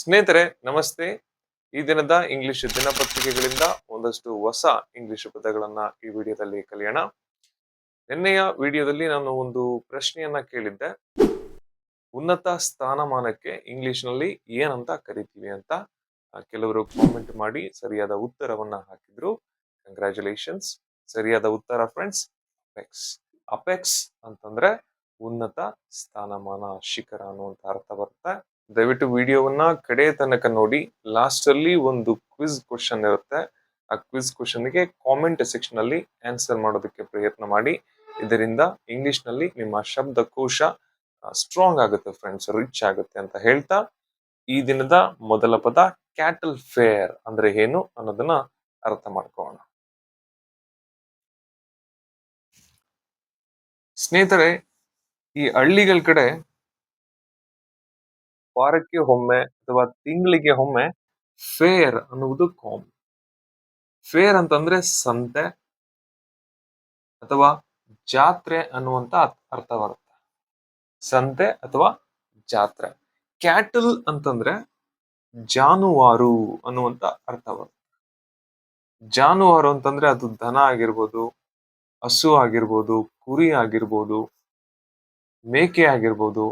ಸ್ನೇಹಿತರೆ ನಮಸ್ತೆ. ಈ ದಿನದ ಇಂಗ್ಲಿಷ್ ದಿನಪತ್ರಿಕೆಗಳಿಂದ ಒಂದಷ್ಟು ಹೊಸ ಇಂಗ್ಲಿಷ್ ಪದಗಳನ್ನ ಈ ವಿಡಿಯೋದಲ್ಲಿ ಕಲಿಯೋಣ. ನಿನ್ನೆಯ ವಿಡಿಯೋದಲ್ಲಿ ನಾನು ಒಂದು ಪ್ರಶ್ನೆಯನ್ನ ಕೇಳಿದ್ದೆ. ಉನ್ನತ ಸ್ಥಾನಮಾನಕ್ಕೆ ಇಂಗ್ಲಿಷ್ ನಲ್ಲಿ ಏನಂತ ಕರಿತೀವಿ ಅಂತ. ಕೆಲವರು ಕಾಮೆಂಟ್ ಮಾಡಿ ಸರಿಯಾದ ಉತ್ತರವನ್ನ ಹಾಕಿದ್ರು. ಕಂಗ್ರ್ಯಾಚುಲೇಷನ್ಸ್. ಸರಿಯಾದ ಉತ್ತರ ಫ್ರೆಂಡ್ಸ್ ಅಪೆಕ್ಸ್. ಅಪೆಕ್ಸ್ ಅಂತಂದ್ರೆ ಉನ್ನತ ಸ್ಥಾನಮಾನ, ಶಿಖರ ಅನ್ನುವಂತ ಅರ್ಥ ಬರುತ್ತೆ. ದಯವಿಟ್ಟು ವಿಡಿಯೋವನ್ನ ಕಡೆ ತನಕ ನೋಡಿ. ಲಾಸ್ಟ್ ಅಲ್ಲಿ ಒಂದು ಕ್ವಿಜ್ ಕ್ವಶನ್ ಇರುತ್ತೆ. ಆ ಕ್ವಿಜ್ ಕ್ವಶನ್ಗೆ ಕಾಮೆಂಟ್ ಸೆಕ್ಷನ್ ಅಲ್ಲಿ ಆನ್ಸರ್ ಮಾಡೋದಕ್ಕೆ ಪ್ರಯತ್ನ ಮಾಡಿ. ಇದರಿಂದ ಇಂಗ್ಲಿಷ್ ನಲ್ಲಿ ನಿಮ್ಮ ಶಬ್ದಕೋಶ ಸ್ಟ್ರಾಂಗ್ ಆಗುತ್ತೆ ಫ್ರೆಂಡ್ಸ್, ರಿಚ್ ಆಗುತ್ತೆ ಅಂತ ಹೇಳ್ತಾ, ಈ ದಿನದ ಮೊದಲ ಪದ ಕ್ಯಾಟಲ್ ಫೇರ್ ಅಂದ್ರೆ ಏನು ಅನ್ನೋದನ್ನ ಅರ್ಥ ಮಾಡ್ಕೊಳ್ಳೋಣ. ಸ್ನೇಹಿತರೆ, ಈ ಹಳ್ಳಿಗಳ ಕಡೆ ವಾರಕ್ಕೆ ಒಮ್ಮೆ ಅಥವಾ ತಿಂಗಳಿಗೆ ಒಮ್ಮೆ ಫೇರ್ ಅನ್ನುವುದು ಕಾಮನ್. ಫೇರ್ ಅಂತಂದ್ರೆ ಸಂತೆ ಅಥವಾ ಜಾತ್ರೆ ಅನ್ನುವಂತ ಅರ್ಥ ಬರುತ್ತೆ. ಸಂತೆ ಅಥವಾ ಜಾತ್ರೆ. ಕ್ಯಾಟಲ್ ಅಂತಂದ್ರೆ ಜಾನುವಾರು ಅನ್ನುವಂತ ಅರ್ಥ ಬರುತ್ತೆ. ಜಾನುವಾರು ಅಂತಂದ್ರೆ ಅದು ದನ ಆಗಿರ್ಬೋದು, ಹಸು ಆಗಿರ್ಬೋದು, ಕುರಿ ಆಗಿರ್ಬೋದು, ಮೇಕೆ ಆಗಿರ್ಬೋದು.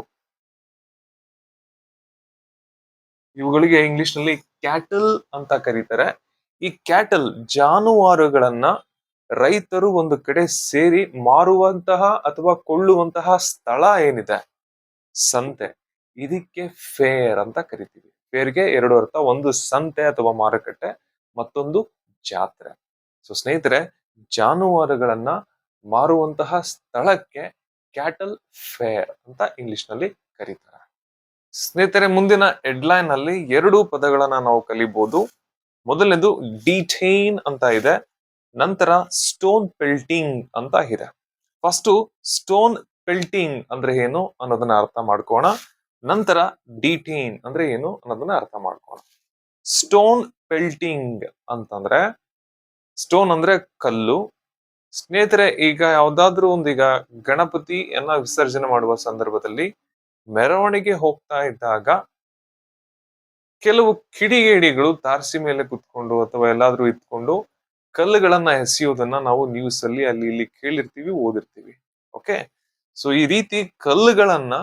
ಇವುಗಳಿಗೆ ಇಂಗ್ಲಿಷ್ ನಲ್ಲಿ ಕ್ಯಾಟಲ್ ಅಂತ ಕರೀತಾರೆ. ಈ ಕ್ಯಾಟಲ್ ಜಾನುವಾರುಗಳನ್ನ ರೈತರು ಒಂದು ಕಡೆ ಸೇರಿ ಮಾರುವಂತಹ ಅಥವಾ ಕೊಳ್ಳುವಂತಹ ಸ್ಥಳ ಏನಿದೆ, ಸಂತೆ, ಇದಕ್ಕೆ ಫೇರ್ ಅಂತ ಕರಿತೀವಿ. ಫೇರ್ಗೆ ಎರಡು ಅರ್ಥ, ಒಂದು ಸಂತೆ ಅಥವಾ ಮಾರುಕಟ್ಟೆ, ಮತ್ತೊಂದು ಜಾತ್ರೆ. ಸೊ ಸ್ನೇಹಿತರೆ, ಜಾನುವಾರುಗಳನ್ನ ಮಾರುವಂತಹ ಸ್ಥಳಕ್ಕೆ ಕ್ಯಾಟಲ್ ಫೇರ್ ಅಂತ ಇಂಗ್ಲಿಷ್ ನಲ್ಲಿ ಕರೀತಾರೆ. ಸ್ನೇಹಿತರೆ, ಮುಂದಿನ ಹೆಡ್ಲೈನ್ ಅಲ್ಲಿ ಎರಡು ಪದಗಳನ್ನ ನಾವು ಕಲಿಬಹುದು. ಮೊದಲನೇದು ಡಿಟೈನ್ ಅಂತ ಇದೆ, ನಂತರ ಸ್ಟೋನ್ ಪೆಲ್ಟಿಂಗ್ ಅಂತ ಇದೆ. ಫಸ್ಟ್ ಸ್ಟೋನ್ ಪೆಲ್ಟಿಂಗ್ ಅಂದ್ರೆ ಏನು ಅನ್ನೋದನ್ನ ಅರ್ಥ ಮಾಡ್ಕೋಣ. ನಂತರ ಡಿಟೈನ್ ಅಂದ್ರೆ ಏನು ಅನ್ನೋದನ್ನ ಅರ್ಥ ಮಾಡ್ಕೋಣ. ಸ್ಟೋನ್ ಪೆಲ್ಟಿಂಗ್ ಅಂತಂದ್ರೆ, ಸ್ಟೋನ್ ಅಂದ್ರೆ ಕಲ್ಲು. ಸ್ನೇಹಿತರೆ, ಈಗ ಯಾವ್ದಾದ್ರು ಈಗ ಗಣಪತಿಯನ್ನ ವಿಸರ್ಜನೆ ಮಾಡುವ ಸಂದರ್ಭದಲ್ಲಿ ಮೆರವಣಿಗೆ ಹೋಗ್ತಾ ಇದ್ದಾಗ ಕೆಲವು ಕಿಡಿಗೇಡಿಗಳು ತಾರಸಿ ಮೇಲೆ ಕುತ್ಕೊಂಡು ಅಥವಾ ಎಲ್ಲಾದ್ರೂ ಇತ್ಕೊಂಡು ಕಲ್ಲುಗಳನ್ನ ಎಸೆಯೋದನ್ನ ನಾವು ನ್ಯೂಸ್ ಅಲ್ಲಿ ಅಲ್ಲಿ ಇಲ್ಲಿ ಕೇಳಿರ್ತೀವಿ, ಓದಿರ್ತೀವಿ. ಓಕೆ, ಸೊ ಈ ರೀತಿ ಕಲ್ಲುಗಳನ್ನ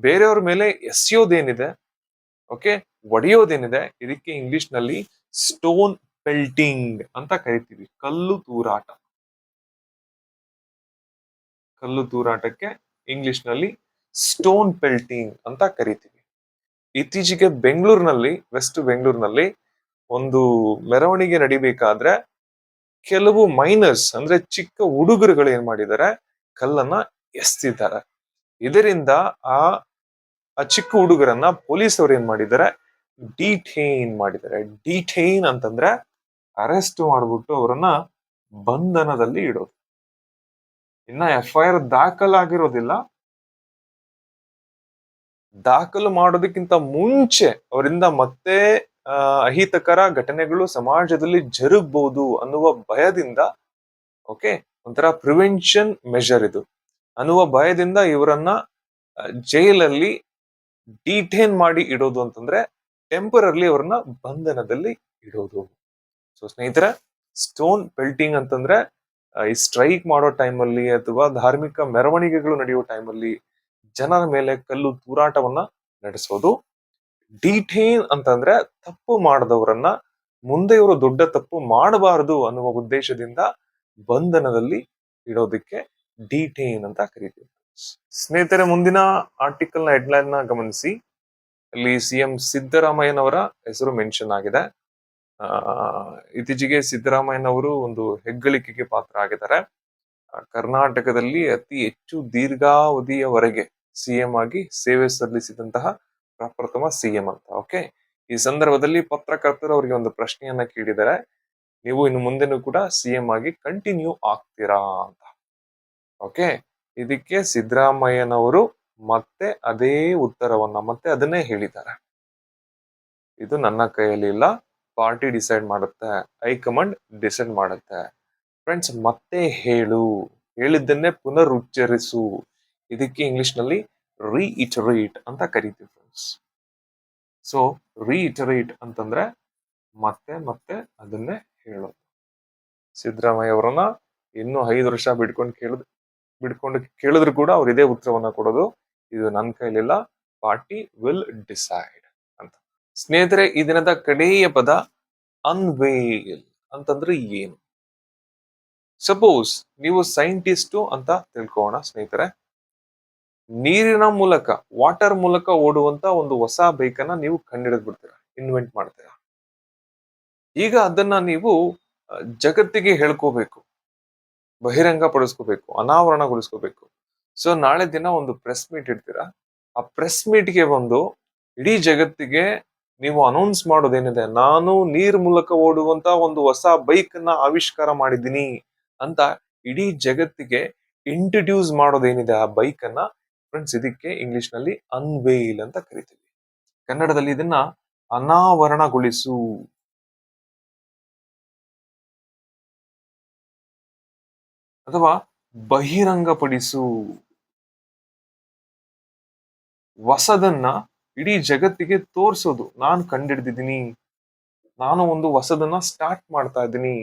ಬೇರೆಯವ್ರ ಮೇಲೆ ಎಸೆಯೋದೇನಿದೆ, ಓಕೆ, ಒಡೆಯೋದೇನಿದೆ, ಇದಕ್ಕೆ ಇಂಗ್ಲಿಷ್ ನಲ್ಲಿ ಸ್ಟೋನ್ ಪೆಲ್ಟಿಂಗ್ ಅಂತ ಕರಿತೀವಿ. ಕಲ್ಲು ತೂರಾಟ. ಕಲ್ಲು ತೂರಾಟಕ್ಕೆ ಇಂಗ್ಲಿಷ್ ನಲ್ಲಿ ಸ್ಟೋನ್ ಪೆಲ್ಟಿಂಗ್ ಅಂತ ಕರಿತೀವಿ. ಇತ್ತೀಚೆಗೆ ಬೆಂಗಳೂರಿನಲ್ಲಿ, ವೆಸ್ಟ್ ಬೆಂಗಳೂರಿನಲ್ಲಿ ಒಂದು ಮೆರವಣಿಗೆ ನಡಿಬೇಕಾದ್ರೆ ಕೆಲವು ಮೈನರ್ಸ್ ಅಂದ್ರೆ ಚಿಕ್ಕ ಹುಡುಗರುಗಳು ಏನ್ ಮಾಡಿದ್ದಾರೆ, ಕಲ್ಲನ್ನ ಎಸ್ತಿದ್ದಾರೆ. ಇದರಿಂದ ಆ ಚಿಕ್ಕ ಹುಡುಗರನ್ನ ಪೊಲೀಸರು ಏನ್ ಮಾಡಿದ್ದಾರೆ, ಡಿಟೈನ್ ಮಾಡಿದ್ದಾರೆ. ಡಿಟೈನ್ ಅಂತಂದ್ರೆ ಅರೆಸ್ಟ್ ಮಾಡ್ಬಿಟ್ಟು ಅವರನ್ನ ಬಂಧನದಲ್ಲಿ ಇಡೋದು. ಇನ್ನ FIR ದಾಖಲಾಗಿರೋದಿಲ್ಲ. ದಾಖಲು ಮಾಡೋದಕ್ಕಿಂತ ಮುಂಚೆ ಅವರಿಂದ ಮತ್ತೆ ಅಹಿತಕರ ಘಟನೆಗಳು ಸಮಾಜದಲ್ಲಿ ಜರುಗಬಹುದು ಅನ್ನುವ ಭಯದಿಂದ, ಓಕೆ, ಒಂಥರ ಪ್ರಿವೆನ್ಷನ್ ಮೆಷರ್ ಇದು ಅನ್ನುವ ಭಯದಿಂದ ಇವರನ್ನ ಜೈಲಲ್ಲಿ ಡಿಟೈನ್ ಮಾಡಿ ಇಡೋದು ಅಂತಂದ್ರೆ ಟೆಂಪರರಿ ಅವರನ್ನ ಬಂಧನದಲ್ಲಿ ಇಡೋದು. ಸೊ ಸ್ನೇಹಿತರೆ, ಸ್ಟೋನ್ ಪೆಲ್ಟಿಂಗ್ ಅಂತಂದ್ರೆ ಈ ಸ್ಟ್ರೈಕ್ ಮಾಡೋ ಟೈಮಲ್ಲಿ ಅಥವಾ ಧಾರ್ಮಿಕ ಮೆರವಣಿಗೆಗಳು ನಡೆಯೋ ಟೈಮಲ್ಲಿ ಜನರ ಮೇಲೆ ಕಲ್ಲು ತೂರಾಟವನ್ನ ನಡೆಸೋದು. ಡಿಟೈನ್ ಅಂತಂದ್ರೆ ತಪ್ಪು ಮಾಡದವರನ್ನ ಮುಂದೆ ಇವರು ದೊಡ್ಡ ತಪ್ಪು ಮಾಡಬಾರದು ಅನ್ನುವ ಉದ್ದೇಶದಿಂದ ಬಂಧನದಲ್ಲಿ ಇಡೋದಕ್ಕೆ ಡಿಟೈನ್ ಅಂತ ಕರೀತೀವಿ. ಸ್ನೇಹಿತರೆ, ಮುಂದಿನ ಆರ್ಟಿಕಲ್ ನ ಹೆಡ್ಲೈನ್ ನ ಗಮನಿಸಿ. ಅಲ್ಲಿ CM ಸಿದ್ದರಾಮಯ್ಯನವರ ಹೆಸರು ಮೆನ್ಷನ್ ಆಗಿದೆ. ಇತ್ತೀಚೆಗೆ ಸಿದ್ದರಾಮಯ್ಯನವರು ಒಂದು ಹೆಗ್ಗಳಿಕೆಗೆ ಪಾತ್ರ ಆಗಿದ್ದಾರೆ. ಕರ್ನಾಟಕದಲ್ಲಿ ಅತಿ ಹೆಚ್ಚು ದೀರ್ಘಾವಧಿಯವರೆಗೆ CM ಆಗಿ ಸೇವೆ ಸಲ್ಲಿಸಿದಂತಹ ಪ್ರಪ್ರಥಮ CM ಅಂತ. ಓಕೆ, ಈ ಸಂದರ್ಭದಲ್ಲಿ ಪತ್ರಕರ್ತರು ಅವರಿಗೆ ಒಂದು ಪ್ರಶ್ನೆಯನ್ನ ಕೇಳಿದ್ದಾರೆ, ನೀವು ಇನ್ನು ಮುಂದೆನೂ ಕೂಡ CM ಆಗಿ ಕಂಟಿನ್ಯೂ ಆಗ್ತೀರಾ ಅಂತ. ಓಕೆ, ಇದಕ್ಕೆ ಸಿದ್ದರಾಮಯ್ಯನವರು ಮತ್ತೆ ಅದೇ ಉತ್ತರವನ್ನ ಮತ್ತೆ ಅದನ್ನೇ ಹೇಳಿದ್ದಾರೆ. ಇದು ನನ್ನ ಕೈಯಲ್ಲಿ ಇಲ್ಲ, ಪಾರ್ಟಿ ಡಿಸೈಡ್ ಮಾಡುತ್ತೆ, ಹೈಕಮಾಂಡ್ ಡಿಸೈಡ್ ಮಾಡುತ್ತೆ. ಫ್ರೆಂಡ್ಸ್, ಮತ್ತೆ ಹೇಳು, ಹೇಳಿದ್ದನ್ನೇ ಪುನರುಚ್ಚರಿಸು, ಇದಕ್ಕೆ ಇಂಗ್ಲಿಷ್ ನಲ್ಲಿ ರೀಇಟರೇಟ್ ಅಂತ ಕರೀತೀವಿ ಫ್ರೆಂಡ್ಸ್. ಸೊ ರೀಇಟರೇಟ್ ಅಂತಂದ್ರೆ ಮತ್ತೆ ಮತ್ತೆ ಅದನ್ನೇ ಹೇಳೋದು. ಸಿದ್ದರಾಮಯ್ಯ ಅವರನ್ನ ಇನ್ನೂ 5 ವರ್ಷ ಬಿಡ್ಕೊಂಡು ಕೇಳಿದ್ರು ಕೂಡ ಅವ್ರು ಇದೇ ಉತ್ತರವನ್ನ ಕೊಡೋದು, ಇದು ನನ್ನ ಕೈಲಿಲ್ಲ, ಪಾರ್ಟಿ ವಿಲ್ ಡಿಸೈಡ್ ಅಂತ. ಸ್ನೇಹಿತರೆ, ಈ ದಿನದ ಕಡೆಯ ಪದ ಅನ್ವೇಲ್ ಅಂತಂದ್ರೆ ಏನು? ಸಪೋಸ್ ನೀವು ಸೈಂಟಿಸ್ಟು ಅಂತ ತಿಳ್ಕೋಣ ಸ್ನೇಹಿತರೆ. ನೀರಿನ ಮೂಲಕ, ವಾಟರ್ ಮೂಲಕ ಓಡುವಂತ ಒಂದು ಹೊಸ ಬೈಕ್ ಅನ್ನ ನೀವು ಕಂಡಿಡಿದ್ ಬಿಡ್ತೀರಾ, ಇನ್ವೆಂಟ್ ಮಾಡ್ತೀರಾ. ಈಗ ಅದನ್ನ ನೀವು ಜಗತ್ತಿಗೆ ಹೇಳ್ಕೋಬೇಕು, ಬಹಿರಂಗ ಪಡಿಸ್ಕೋಬೇಕು, ಅನಾವರಣಗೊಳಿಸ್ಕೋಬೇಕು. ಸೊ ನಾಳೆ ದಿನ ಒಂದು ಪ್ರೆಸ್ ಮೀಟ್ ಇಡ್ತೀರಾ. ಆ ಪ್ರೆಸ್ ಮೀಟ್ಗೆ ಬಂದು ಇಡೀ ಜಗತ್ತಿಗೆ ನೀವು ಅನೌನ್ಸ್ ಮಾಡೋದೇನಿದೆ, ನಾನು ನೀರ್ ಮೂಲಕ ಓಡುವಂತ ಒಂದು ಹೊಸ ಬೈಕ್ ಅನ್ನ ಆವಿಷ್ಕಾರ ಮಾಡಿದ್ದೀನಿ ಅಂತ ಇಡೀ ಜಗತ್ತಿಗೆ ಇಂಟ್ರಡ್ಯೂಸ್ ಮಾಡೋದೇನಿದೆ ಆ ಬೈಕ್ ಅನ್ನ, ಫ್ರೆಂಡ್ಸ್, ಇದಕ್ಕೆ ಇಂಗ್ಲಿಷ್ ನಲ್ಲಿ ಅನ್ವೇಲ್ ಅಂತ ಕರಿತೀವಿ. ಕನ್ನಡದಲ್ಲಿ ಇದನ್ನ ಅನಾವರಣಗೊಳಿಸು ಅಥವಾ ಬಹಿರಂಗಪಡಿಸು. ಹೊಸದನ್ನ ಇಡೀ ಜಗತ್ತಿಗೆ ತೋರ್ಸೋದು, ನಾನು ಕಂಡಿಡ್ದಿದ್ದೀನಿ, ನಾನು ಒಂದು ಹೊಸದನ್ನ ಸ್ಟಾರ್ಟ್ ಮಾಡ್ತಾ ಇದ್ದೀನಿ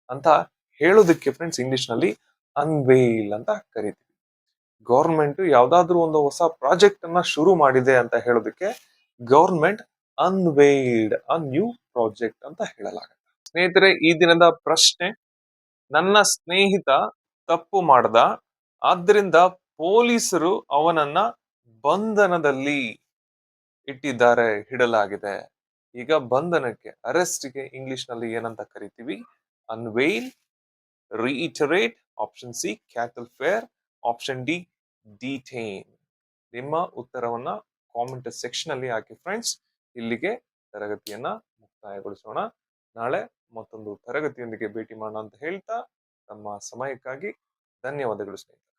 ಅಂತ ಹೇಳೋದಕ್ಕೆ ಫ್ರೆಂಡ್ಸ್ ಇಂಗ್ಲಿಷ್ ನಲ್ಲಿ ಅನ್ವೇಲ್ ಅಂತ ಕರಿತೀವಿ. ಗೌರ್ಮೆಂಟ್ ಯಾವ್ದಾದ್ರು ಒಂದು ಹೊಸ ಪ್ರಾಜೆಕ್ಟ್ ಅನ್ನ ಶುರು ಮಾಡಿದೆ ಅಂತ ಹೇಳೋದಕ್ಕೆ ಗೌರ್ಮೆಂಟ್ ಅನ್ವೇಲ್ಡ್ ಅ ನ್ಯೂ ಪ್ರಾಜೆಕ್ಟ್ ಅಂತ ಹೇಳಲಾಗುತ್ತೆ. ಸ್ನೇಹಿತರೆ, ಈ ದಿನದ ಪ್ರಶ್ನೆ: ನನ್ನ ಸ್ನೇಹಿತ ತಪ್ಪು ಮಾಡ್ದ, ಆದ್ರಿಂದ ಪೊಲೀಸರು ಅವನನ್ನ ಬಂಧನದಲ್ಲಿ ಇಡಲಾಗಿದೆ. ಈಗ ಬಂಧನಕ್ಕೆ, ಅರೆಸ್ಟ್ಗೆ ಇಂಗ್ಲಿಷ್ ನಲ್ಲಿ ಏನಂತ ಕರಿತೀವಿ? Unveil, reiterate, option C cattle fair, option D detain. ನಿಮ್ಮ ಉತ್ತರವನ್ನ ಕಾಮೆಂಟ್ ಸೆಕ್ಷನ್ ಅಲ್ಲಿ ಹಾಕಿ ಫ್ರೆಂಡ್ಸ್. ಇಲ್ಲಿಗೆ ತರಗತಿಯನ್ನ ಮುಕ್ತಾಯಗೊಳಿಸೋಣ. ನಾಳೆ ಮತ್ತೊಂದು ತರಗತಿಯೊಂದಿಗೆ ಭೇಟಿ ಮಾಡೋಣ ಅಂತ ಹೇಳ್ತಾ, ತಮ್ಮ ಸಮಯಕ್ಕಾಗಿ ಧನ್ಯವಾದಗಳು ಸ್ನೇಹಿತರೆ.